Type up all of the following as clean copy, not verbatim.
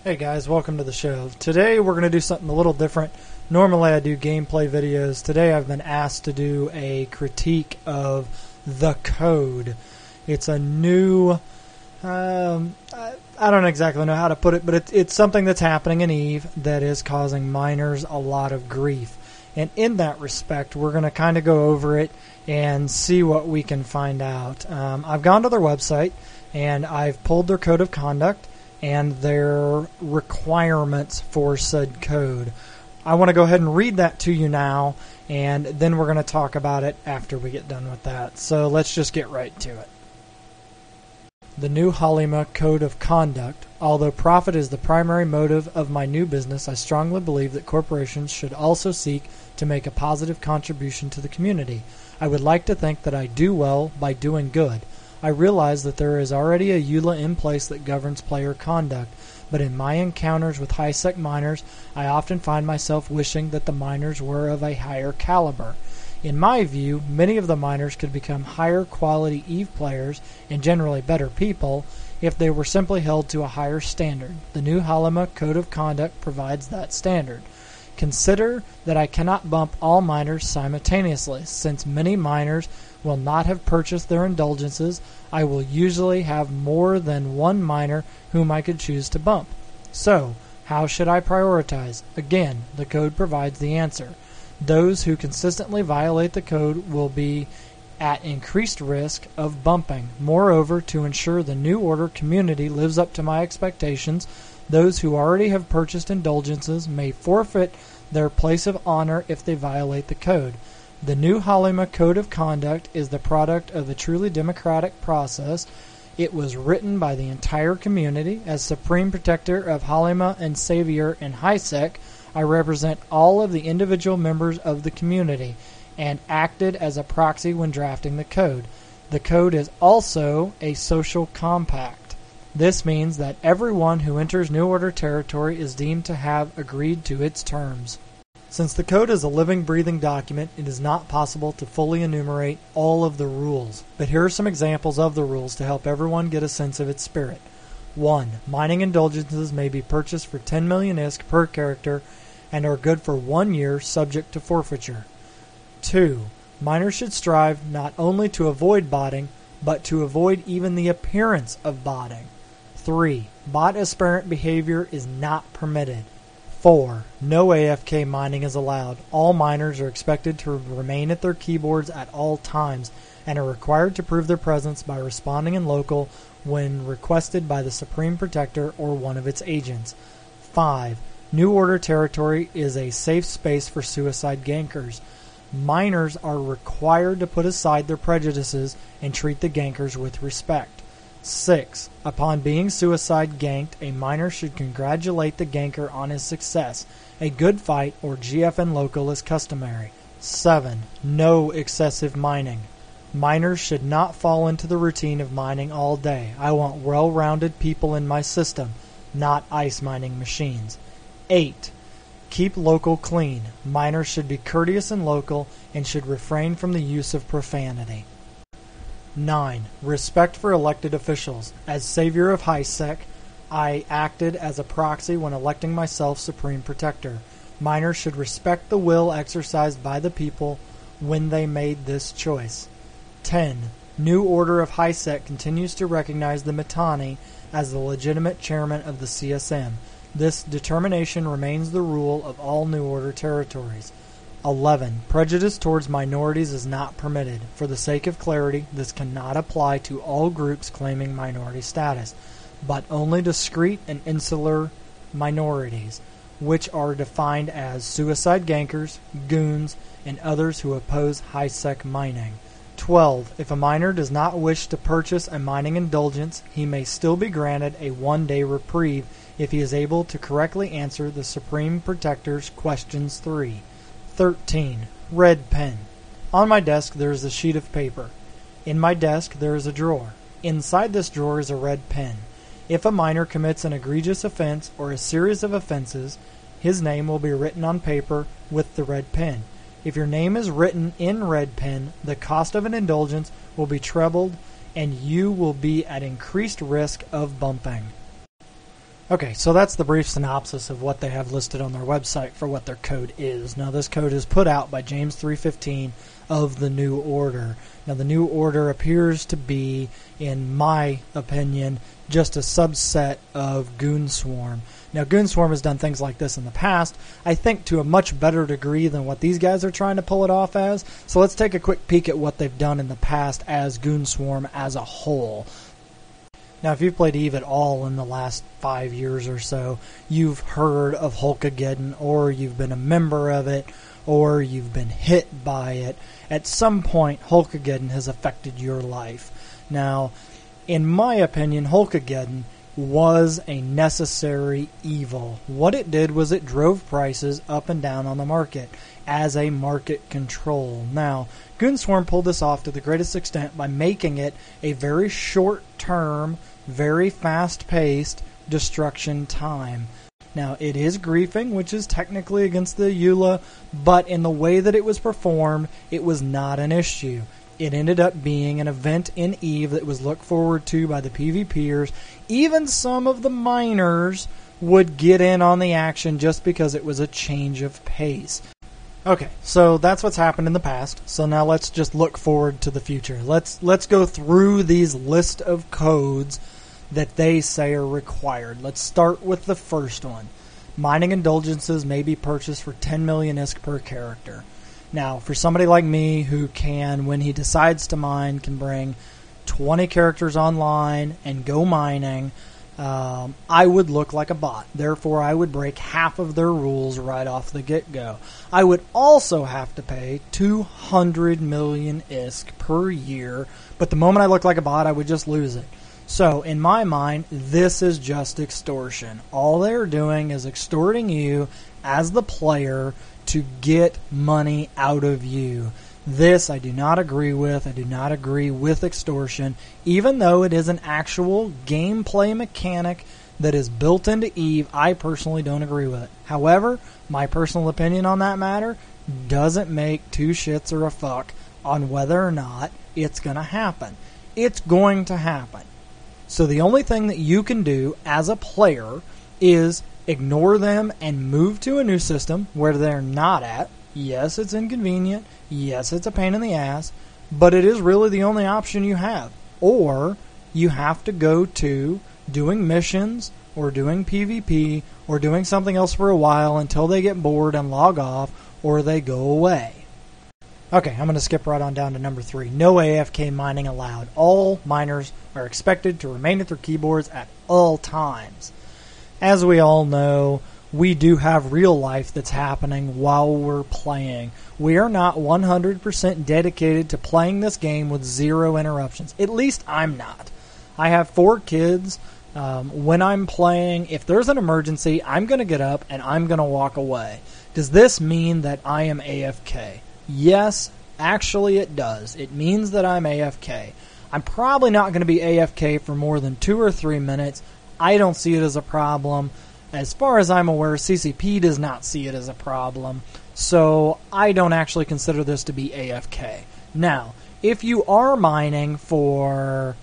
Hey guys, welcome to the show. Today we're going to do something a little different. Normally I do gameplay videos. Today I've been asked to do a critique of TheCode. It's a new, I don't exactly know how to put it, but it's something that's happening in EVE that is causing miners a lot of grief. And in that respect, we're going to kind of go over it and see what we can find out. I've gone to their website and I've pulled their code of conduct and their requirements for said code. I want to go ahead and read that to you now, and then we're going to talk about it after we get done with that. So let's just get right to it. The new Halima Code of Conduct. Although profit is the primary motive of my new business, I strongly believe that corporations should also seek to make a positive contribution to the community. I would like to think that I do well by doing good. I realize that there is already a EULA in place that governs player conduct, but in my encounters with high-sec miners, I often find myself wishing that the miners were of a higher caliber. In my view, many of the miners could become higher quality EVE players and generally better people if they were simply held to a higher standard. The new Halima Code of Conduct provides that standard. Consider that I cannot bump all miners simultaneously. Since many miners will not have purchased their indulgences, I will usually have more than one miner whom I could choose to bump. So, how should I prioritize? Again, the code provides the answer. Those who consistently violate the code will be at increased risk of bumping. Moreover, to ensure the New Order community lives up to my expectations, those who already have purchased indulgences may forfeit their place of honor if they violate the code. The new Halima Code of Conduct is the product of a truly democratic process. It was written by the entire community. As Supreme Protector of Halima and Savior and HiSec, I represent all of the individual members of the community and acted as a proxy when drafting the code. The code is also a social compact. This means that everyone who enters New Order territory is deemed to have agreed to its terms. Since the code is a living, breathing document, it is not possible to fully enumerate all of the rules, but here are some examples of the rules to help everyone get a sense of its spirit. 1. Mining indulgences may be purchased for 10 million ISK per character and are good for 1 year subject to forfeiture. 2. Miners should strive not only to avoid botting, but to avoid even the appearance of botting. 3. Bot aspirant behavior is not permitted. 4. No AFK mining is allowed. All miners are expected to remain at their keyboards at all times and are required to prove their presence by responding in local when requested by the Supreme Protector or one of its agents. 5. New Order territory is a safe space for suicide gankers. Miners are required to put aside their prejudices and treat the gankers with respect. 6. Upon being suicide ganked, a miner should congratulate the ganker on his success. A good fight or GFN local is customary. 7. No excessive mining. Miners should not fall into the routine of mining all day. I want well-rounded people in my system, not ice mining machines. 8. Keep local clean. Miners should be courteous and local and should refrain from the use of profanity. 9. Respect for elected officials. As Savior of HiSec, I acted as a proxy when electing myself Supreme Protector. Miners should respect the will exercised by the people when they made this choice. 10. New Order of HiSec continues to recognize the Mittani as the legitimate chairman of the CSM. This determination remains the rule of all New Order territories. 11. Prejudice towards minorities is not permitted. For the sake of clarity, this cannot apply to all groups claiming minority status, but only discrete and insular minorities, which are defined as suicide gankers, goons, and others who oppose high-sec mining. 12. If a miner does not wish to purchase a mining indulgence, he may still be granted a 1-day reprieve if he is able to correctly answer the Supreme Protector's questions 3. 13. Red pen. On my desk there is a sheet of paper. In my desk there is a drawer. Inside this drawer is a red pen. If a miner commits an egregious offense or a series of offenses, his name will be written on paper with the red pen. If your name is written in red pen, the cost of an indulgence will be trebled and you will be at increased risk of bumping. Okay, so that's the brief synopsis of what they have listed on their website for what their code is. Now, this code is put out by James 3.15 of the New Order. Now, the New Order appears to be, in my opinion, just a subset of Goonswarm. Now, Goonswarm has done things like this in the past, I think to a much better degree than what these guys are trying to pull it off as. So let's take a quick peek at what they've done in the past as Goonswarm as a whole. Now, if you've played EVE at all in the last 5 years or so, you've heard of Hulkageddon, or you've been a member of it, or you've been hit by it. At some point, Hulkageddon has affected your life. Now, in my opinion, Hulkageddon was a necessary evil. What it did was it drove prices up and down on the market as a market control. Now, Goonswarm pulled this off to the greatest extent by making it a very short-term, very fast-paced destruction time. Now, it is griefing, which is technically against the EULA, but in the way that it was performed, it was not an issue. It ended up being an event in EVE that was looked forward to by the PvPers. Even some of the miners would get in on the action just because it was a change of pace. Okay, so that's what's happened in the past. So now let's just look forward to the future. Let's go through these list of codes that they say are required. Let's start with the first one. Mining indulgences may be purchased for 10 million ISK per character. Now, for somebody like me who can, when he decides to mine, can bring 20 characters online and go mining, I would look like a bot. Therefore, I would break half of their rules right off the get-go. I would also have to pay 200 million ISK per year, but the moment I look like a bot, I would just lose it. So, in my mind, this is just extortion. All they're doing is extorting you as the player to get money out of you. This I do not agree with. I do not agree with extortion, even though it is an actual gameplay mechanic that is built into EVE. I personally don't agree with it. However, my personal opinion on that matter doesn't make two shits or a fuck on whether or not it's going to happen. It's going to happen. So the only thing that you can do as a player is ignore them and move to a new system where they're not at. Yes, it's inconvenient. Yes, it's a pain in the ass. But it is really the only option you have. Or you have to go to doing missions or doing PvP or doing something else for a while until they get bored and log off or they go away. Okay, I'm going to skip right on down to number 3. No AFK mining allowed. All miners are expected to remain at their keyboards at all times. As we all know, we do have real life that's happening while we're playing. We are not 100% dedicated to playing this game with zero interruptions. At least I'm not. I have 4 kids. When I'm playing, if there's an emergency, I'm going to get up and I'm going to walk away. Does this mean that I am AFK? Yes, actually it does. It means that I'm AFK. I'm probably not going to be AFK for more than 2 or 3 minutes. I don't see it as a problem. As far as I'm aware, CCP does not see it as a problem. So I don't actually consider this to be AFK. Now, if you are mining for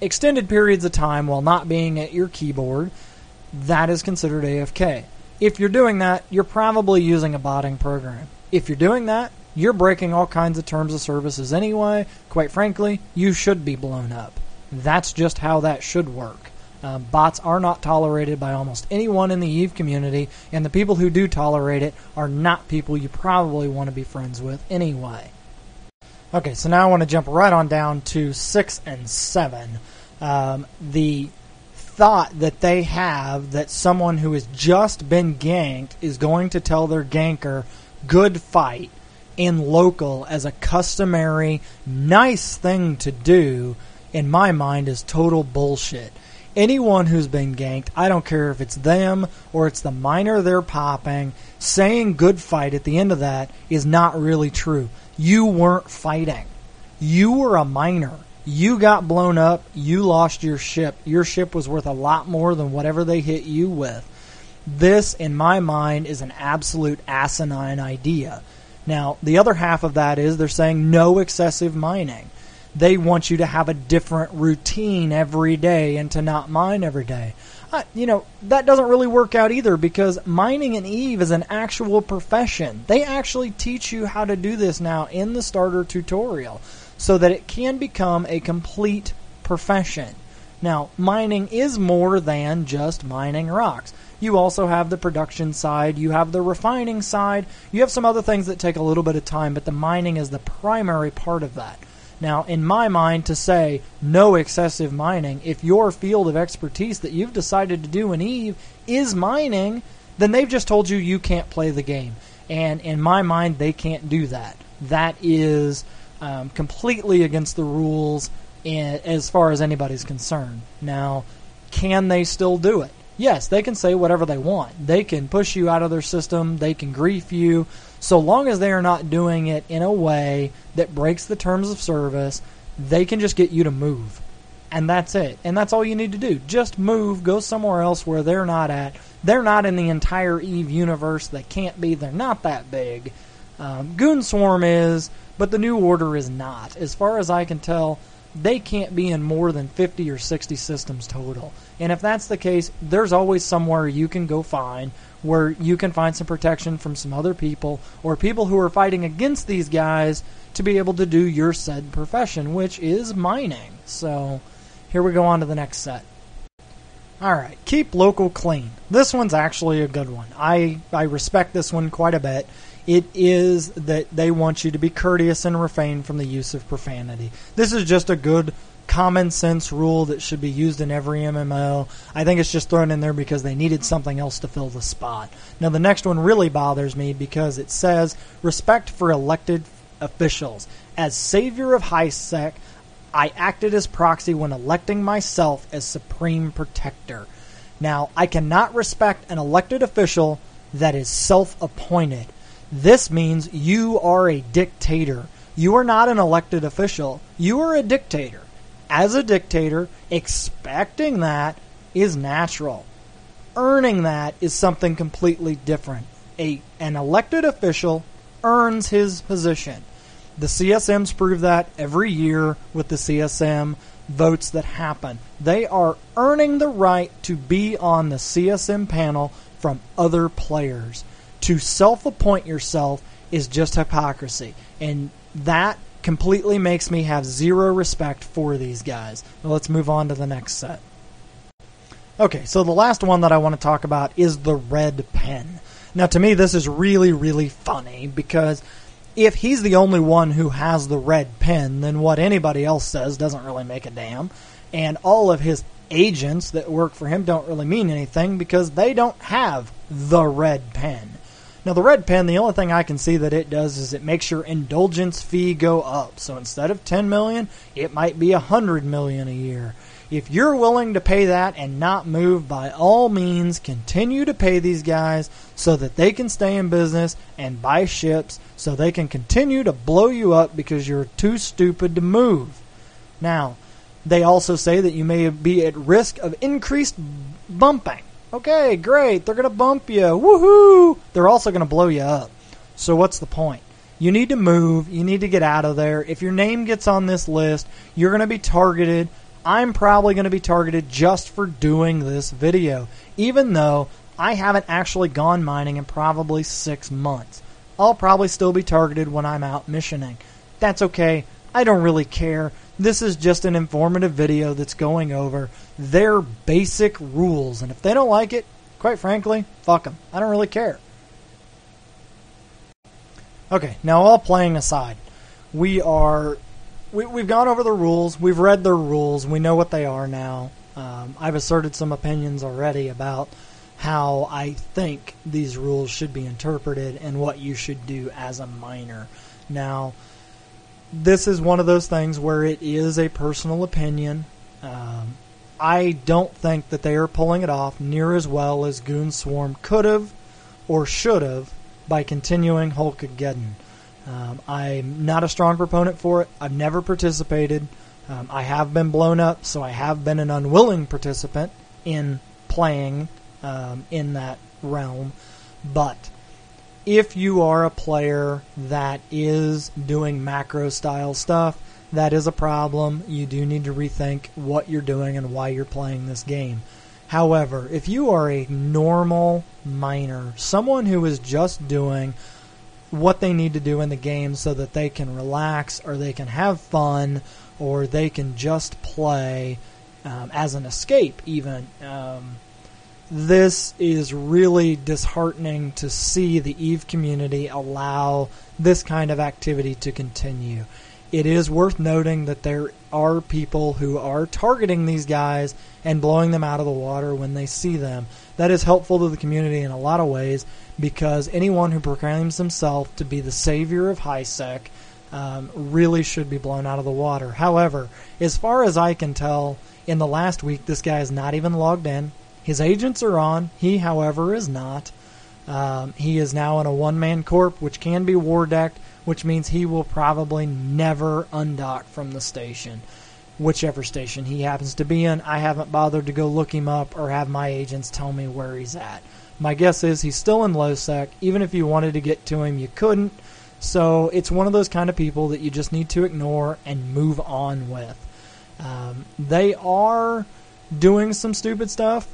extended periods of time while not being at your keyboard, that is considered AFK. If you're doing that, you're probably using a botting program. If you're doing that, you're breaking all kinds of terms of services anyway. Quite frankly, you should be blown up. That's just how that should work. Bots are not tolerated by almost anyone in the EVE community, and the people who do tolerate it are not people you probably want to be friends with anyway. Okay, so now I want to jump right on down to 6 and 7. The thought that they have that someone who has just been ganked is going to tell their ganker, good fight, in local as a customary, nice thing to do, in my mind, is total bullshit. Anyone who's been ganked, I don't care if it's them or it's the miner they're popping, saying good fight at the end of that is not really true. You weren't fighting. You were a miner. You got blown up. You lost your ship. Your ship was worth a lot more than whatever they hit you with. This, in my mind, is an absolute asinine idea. Now, the other half of that is they're saying no excessive mining. They want you to have a different routine every day and to not mine every day. That doesn't really work out either, because mining in EVE is an actual profession. They actually teach you how to do this now in the starter tutorial so that it can become a complete profession. Now, mining is more than just mining rocks. You also have the production side, you have the refining side, you have some other things that take a little bit of time, but the mining is the primary part of that. Now, in my mind, to say no excessive mining, if your field of expertise that you've decided to do in EVE is mining, then they've just told you can't play the game. And in my mind, they can't do that. That is completely against the rules as far as anybody's concerned. Now, can they still do it? Yes, they can say whatever they want. They can push you out of their system. They can grief you. So long as they are not doing it in a way that breaks the terms of service, they can just get you to move. And that's it. And that's all you need to do. Just move. Go somewhere else where they're not at. They're not in the entire EVE universe. They can't be. They're not that big. Goon Swarm is, but the New Order is not. As far as I can tell, they can't be in more than 50 or 60 systems total. And if that's the case, there's always somewhere you can go find where you can find some protection from some other people or people who are fighting against these guys to be able to do your said profession, which is mining. So here we go on to the next set. Alright, keep local clean. This one's actually a good one. I respect this one quite a bit. It is that they want you to be courteous and refrain from the use of profanity. This is just a good common sense rule that should be used in every MMO. I think it's just thrown in there because they needed something else to fill the spot. Now the next one really bothers me because it says, respect for elected officials. As savior of HighSec, I acted as proxy when electing myself as supreme protector. Now, I cannot respect an elected official that is self-appointed. This means you are a dictator. You are not an elected official. You are a dictator. As a dictator, expecting that is natural. Earning that is something completely different. An elected official earns his position. The CSMs prove that every year with the CSM votes that happen. They are earning the right to be on the CSM panel from other players. To self-appoint yourself is just hypocrisy. And that completely makes me have zero respect for these guys. Now let's move on to the next set. Okay, so the last one that I want to talk about is the red pen. Now to me this is really, really funny because if he's the only one who has the red pen, then what anybody else says doesn't really make a damn. And all of his agents that work for him don't really mean anything because they don't have the red pen. Now the red pen, the only thing I can see that it does is it makes your indulgence fee go up. So instead of 10 million, it might be 100 million a year. If you're willing to pay that and not move, by all means, continue to pay these guys so that they can stay in business and buy ships so they can continue to blow you up because you're too stupid to move. Now, they also say that you may be at risk of increased bumping. Okay, great, they're going to bump you. Woohoo! They're also going to blow you up. So what's the point? You need to move. You need to get out of there. If your name gets on this list, you're going to be targeted. I'm probably going to be targeted just for doing this video, even though I haven't actually gone mining in probably 6 months. I'll probably still be targeted when I'm out missioning. That's okay. I don't really care. This is just an informative video that's going over their basic rules, and if they don't like it, quite frankly, fuck them. I don't really care. Okay, now all playing aside, we've gone over the rules, we've read their rules, we know what they are now. I've asserted some opinions already about how I think these rules should be interpreted and what you should do as a miner. Now, this is one of those things where it is a personal opinion. I don't think that they are pulling it off near as well as Goon Swarm could have or should have by continuing Hulkageddon. I'm not a strong proponent for it. I've never participated. I have been blown up, so I have been an unwilling participant in playing in that realm. But if you are a player that is doing macro style stuff, that is a problem. You do need to rethink what you're doing and why you're playing this game. However, if you are a normal miner, someone who is just doing what they need to do in the game so that they can relax or they can have fun or they can just play as an escape even, this is really disheartening to see the EVE community allow this kind of activity to continue. It is worth noting that there are people who are targeting these guys and blowing them out of the water when they see them. That is helpful to the community in a lot of ways, because anyone who proclaims himself to be the savior of HiSec really should be blown out of the water. However, as far as I can tell, in the last week, this guy is not even logged in. His agents are on. He, however, is not. He is now in a one-man corp, which can be war decked, which means he will probably never undock from the station, whichever station he happens to be in. I haven't bothered to go look him up or have my agents tell me where he's at. My guess is he's still in low sec. Even if you wanted to get to him, you couldn't. So it's one of those kind of people that you just need to ignore and move on with. They are doing some stupid stuff.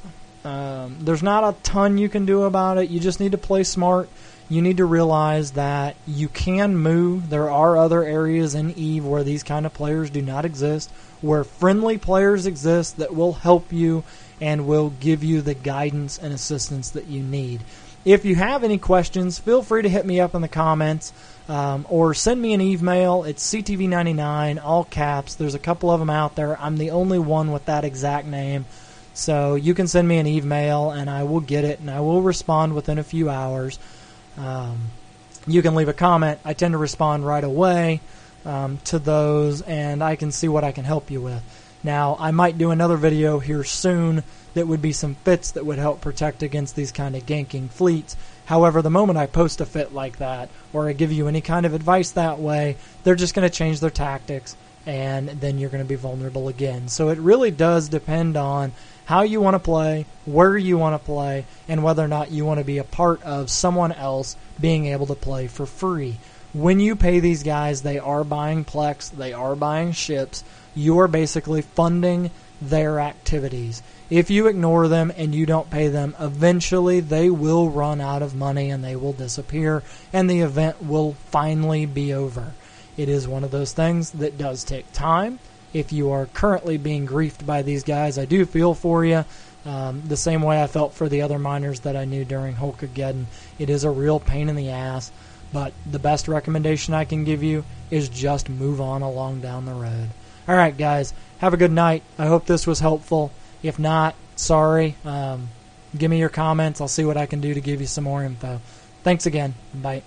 There's not a ton you can do about it. You just need to play smart. You need to realize that you can move. There are other areas in EVE where these kind of players do not exist, where friendly players exist that will help you and will give you the guidance and assistance that you need. If you have any questions, feel free to hit me up in the comments or send me an EVE mail. It's CTV99, all caps. There's a couple of them out there. I'm the only one with that exact name. So you can send me an EVE mail and I will get it and I will respond within a few hours. You can leave a comment. I tend to respond right away to those, and I can see what I can help you with. Now, I might do another video here soon that would be some fits that would help protect against these kind of ganking fleets. However, the moment I post a fit like that, or I give you any kind of advice that way, they're just going to change their tactics, and then you're going to be vulnerable again. So it really does depend on how you want to play, where you want to play, and whether or not you want to be a part of someone else being able to play for free. When you pay these guys, they are buying Plex, they are buying ships. You are basically funding their activities. If you ignore them and you don't pay them, eventually they will run out of money and they will disappear, and the event will finally be over. It is one of those things that does take time. If you are currently being griefed by these guys, I do feel for you. The same way I felt for the other miners that I knew during Hulkageddon. It is a real pain in the ass, but the best recommendation I can give you is just move on along down the road. All right, guys, have a good night. I hope this was helpful. If not, sorry. Give me your comments. I'll see what I can do to give you some more info. Thanks again. Bye.